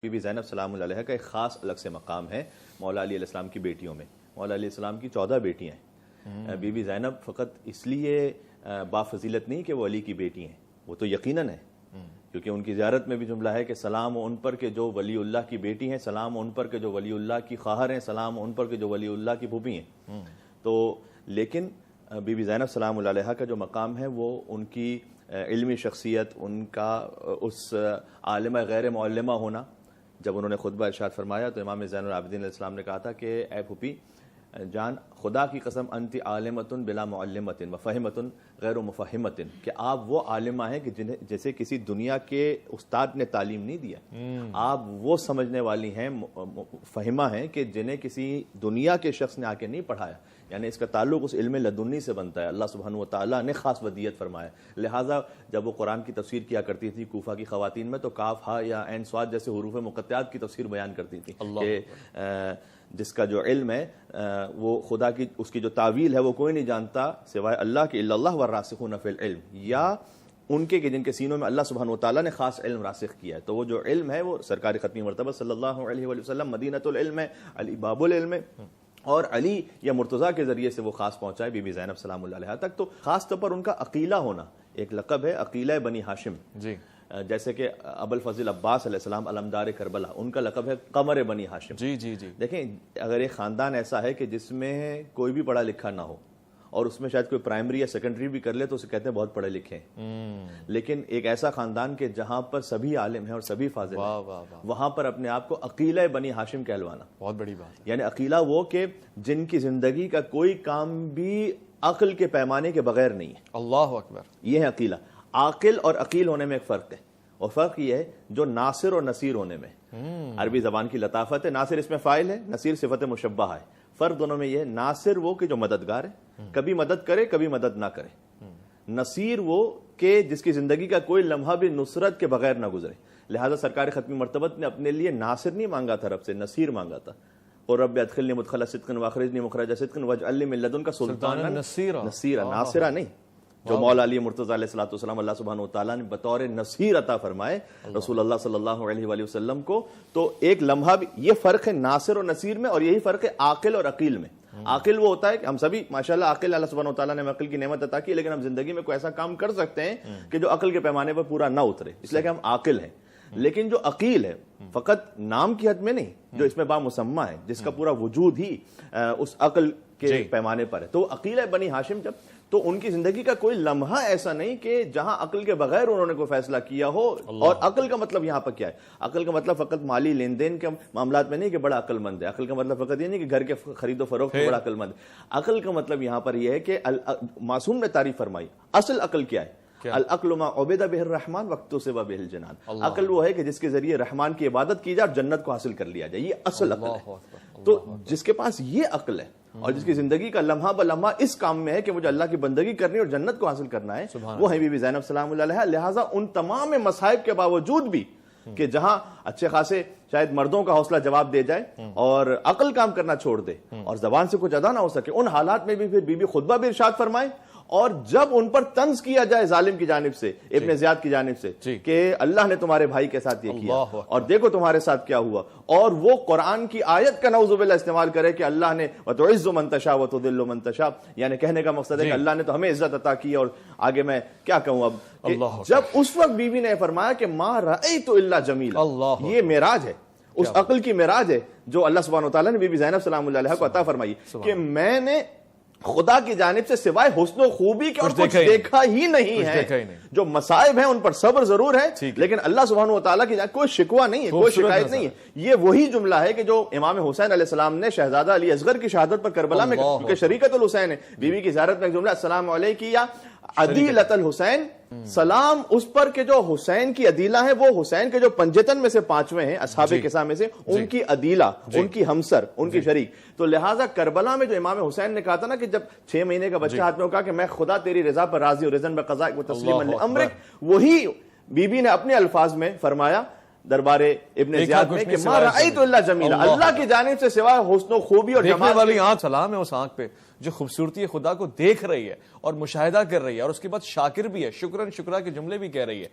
Be be زینب سلام اللہ علیہ کا ایک خاص الگ سے مقام ہے مولا علی علیہ السلام کی بیٹیوں میں۔ مولا علیہ السلام کی 14 بیٹیاں ہیں۔ بی بی زینب فقط اس لیے بافضیلت نہیں کہ وہ علی کی بیٹی ہیں، وہ تو یقیناً ہے، کیونکہ ان کی زیارت میں بھی جملہ ہے کہ سلام ان پر کہ جو ولی اللہ کی بیٹی ہیں، سلام ان پر کہ جو ولی اللہ کی خواہر ہیں، سلام ان پر کہ جو ولی اللہ کی پھوپھی ہیں۔ تو لیکن بی بی زینب سلام اللہ علیہ کا جو مقام ہے وہ ان کی علمی شخصیت، ان کا اس عالمہ غیر معلمہ ہونا۔ جب انہوں نے خطبہ ارشاد فرمایا تو امام زین العابدین علیہ السلام نے کہا تھا کہ اے پھوپھی جان، خدا کی قسم انت عالمۃ بلا معلمۃ وفہمۃ غیر مفہمۃ، کہ آپ وہ عالمہ ہیں کہ جیسے کسی دنیا کے استاد نے تعلیم نہیں دیا، آپ وہ سمجھنے والی ہیں، فہمہ ہیں کہ جنہیں کسی دنیا کے شخص نے آ کے نہیں پڑھایا، یعنی اس کا تعلق اس علم لدنی سے بنتا ہے، اللہ سبحانہ و تعالیٰ نے خاص ودیت فرمایا۔ لہٰذا جب وہ قرآن کی تفسیر کیا کرتی تھی کوفہ کی خواتین میں، تو کاف ہا یا عین صاد جیسے حروف مقطعات کی تفسیر بیان کرتی تھی کہ جس کا جو علم ہے وہ خدا کی، اس کی جو تعویل ہے وہ کوئی نہیں جانتا سوائے اللہ کے، الا اللہ والراسخون فی العلم، یا ان کے کہ جن کے سینوں میں اللہ سبحانہ و تعالیٰ نے خاص علم راسخ کیا ہے۔ تو وہ جو علم ہے وہ سرکار ختمی مرتبہ صلی اللہ علیہ وآلہ وسلم مدینۃ العلم ہے، علی باب العلم ہے، اور علی یا مرتضیٰ کے ذریعے سے وہ خاص پہنچا ہے بی بی زینب سلام اللہ علیہ تک۔ تو خاص طور پر ان کا عقیلہ ہونا، ایک لقب ہے عقیلہ بنی ہاشم، جیسے کہ ابو الفضل عباس علیہ السلام علمدار کربلا، ان کا لقب ہے قمر بنی ہاشم۔ دیکھیں، اگر ایک خاندان ایسا ہے کہ جس میں کوئی بھی پڑھا لکھا نہ ہو، اور اس میں شاید کوئی پرائمری یا سیکنڈری بھی کر لے تو اسے کہتے ہیں بہت پڑھے لکھے ہیں، لیکن ایک ایسا خاندان کہ جہاں پر سبھی عالم ہیں اور سبھی فاضل ہیں، وہاں پر اپنے آپ کو عقیلہ بنی ہاشم کہلوانا بہت بڑی بات ہے۔ یعنی عقیلہ وہ کہ جن کی زندگی کا کوئی کام بھی عقل کے پیمانے کے بغیر نہیں ہے۔ اللہ اکبر، یہ ہے عقیلہ۔ عاقل اور عقیل ہونے میں ایک فرق ہے، اور فرق یہ ہے جو ناصر اور نصیر ہونے میں۔ عربی زبان کی لطافت ہے، ناصر اس میں فاعل ہے، نصیر صفت مشبہ ہے۔ فرق دونوں میں یہ ہے، ناصر وہ کہ جو مددگار ہے، کبھی مدد کرے کبھی مدد نہ کرے، نصیر وہ کہ جس کی زندگی کا کوئی لمحہ بھی نصرت کے بغیر نہ گزرے۔ لہذا سرکار ختمی مرتبت نے اپنے لیے ناصر نہیں مانگا تھا رب سے، نصیر مانگا تھا، اور رب ادخلنی مدخل صدق واخرجنی مخرج صدق واجعل لی من لدنک سلطانا نصیرا، ناصرہ نہیں، جو مولا علی مرتضیٰ علیہ الصلوۃ والسلام اللہ سبحانہ وتعالیٰ نے بطور نصیر عطا فرمائے رسول اللہ صلی اللہ علیہ وآلہ وسلم کو۔ تو ایک لمحہ بھی یہ فرق ہے ناصر اور نصیر میں، اور یہی فرق ہے عاقل اور عقیل میں۔ عاقل وہ ہوتا ہے کہ ہم سبھی ماشاءاللہ عاقل، اللہ سبحانہ وتعالیٰ نے عقل کی نعمت عطا کی، لیکن ہم زندگی میں کوئی ایسا کام کر سکتے ہیں کہ جو عقل کے پیمانے پر پورا نہ اترے، اس لیے کہ ہم عاقل ہیں۔ لیکن جو عقیل ہے فقط نام کی حد میں نہیں، جو اس میں بامسمہ ہے، جس کا پورا وجود ہی اس عقل کے پیمانے پر ہے، تو عقیلہ بنی ہاشم جب، تو ان کی زندگی کا کوئی لمحہ ایسا نہیں کہ جہاں عقل کے بغیر انہوں نے کوئی فیصلہ کیا ہو۔ اور عقل کا مطلب یہاں پر کیا ہے؟ عقل کا مطلب فقط مالی لین دین کے معاملات میں نہیں کہ بڑا عقل مند ہے، عقل کا مطلب فقط یہ نہیں کہ گھر کے خرید و فروخت میں بڑا عقل مند ہے۔ عقل کا مطلب یہاں پر یہ ہے کہ معصوم نے تعریف فرمائی، اصل عقل کیا ہے؟ العقل ما عبد بہ الرحمن واکتسب بہ الجنان، عقل وہ ہے کہ جس کے ذریعے رحمان کی عبادت کی جائے اور جنت کو حاصل کر لیا جائے، یہ اصل عقل ہے۔ تو جس کے پاس یہ عقل ہے اور جس کی زندگی کا لمحہ بلمحہ اس کام میں ہے کہ مجھے اللہ کی بندگی کرنی اور جنت کو حاصل کرنا ہے، وہ ہے بی بی زینب سلام اللہ علیہ۔ لہٰذا ان تمام مصائب کے باوجود بھی کہ جہاں اچھے خاصے شاید مردوں کا حوصلہ جواب دے جائے اور عقل کام کرنا چھوڑ دے اور زبان سے کچھ ادا نہ ہو سکے، ان حالات میں بھی پھر بی بی خطبہ بھی ارشاد فرمائے، اور جب ان پر طنز کیا جائے ظالم کی جانب سے، ابن زیاد کی جانب سے، کہ اللہ نے تمہارے بھائی کے ساتھ یہ کیا اور دیکھو تمہارے ساتھ کیا ہوا، اور وہ قرآن کی آیت کا نعوذ باللہ استعمال کرے کہ اللہ نے وَتُعِزُّ مَن تَشَاءُ وَتُذِلُّ مَن تَشَاءُ، یعنی کہنے کا مقصد ہے کہ اللہ نے تو ہمیں عزت عطا کی، اور آگے میں کیا کہوں اب، جب اس وقت بیوی نے فرمایا کہ مَا رَأَيْتُ إِلَّا جَمِيلًا، یہ معراج ہے، اس عقل کی معراج ہے جو اللہ سبحانہ وتعالیٰ نے بی بی زینب سلام اللہ علیہ کو عطا فرمائی، کہ میں نے خدا کی جانب سے سوائے حسن و خوبی کے اور کچھ دیکھا ہی نہیں ہے۔ جو مصائب ہیں ان پر صبر ضرور ہے، لیکن اللہ سبحانہ وتعالیٰ کی جانب کوئی شکوہ نہیں ہے، کوئی شکایت نہیں ہے۔ یہ وہی جملہ ہے کہ جو امام حسین علیہ السلام نے شہزادہ علی اصغر کی شہادت پر کربلا میں، کیونکہ شریکت الحسین ہے، بیوی کی زیارت میں ایک جملہ السلام علیکم یا عدیلۃ الحسین، سلام اس پر کہ جو حسین کی عدیلہ ہے، وہ حسین کے جو پنجتن میں سے پانچویں ہیں اصحاب کسا میں سے، ان کی عدیلہ، ان کی ہمسر، ان کی شریک۔ تو لہٰذا کربلا میں جو امام حسین نے کہا تھا نا کہ جب 6 مہینے کا بچہ ہاتھ میں کہا کہ میں خدا تیری رضا پر راضی ہوں، رضن بقضائک و تسلیما لامرک، وہی بی بی نے اپنے الفاظ میں فرمایا دربار ابن زیاد میں کہ ما رأیت الا جمیلا، اللہ کی جانب سے سوائے حسن و خوبی اور جمال والی آنکھ، سلام ہے اس آنکھ پہ جو خوبصورتی خدا کو دیکھ رہی ہے اور مشاہدہ کر رہی ہے، اور اس کے بعد شاکر بھی ہے، شکراً شکرا کے جملے بھی کہہ رہی ہے۔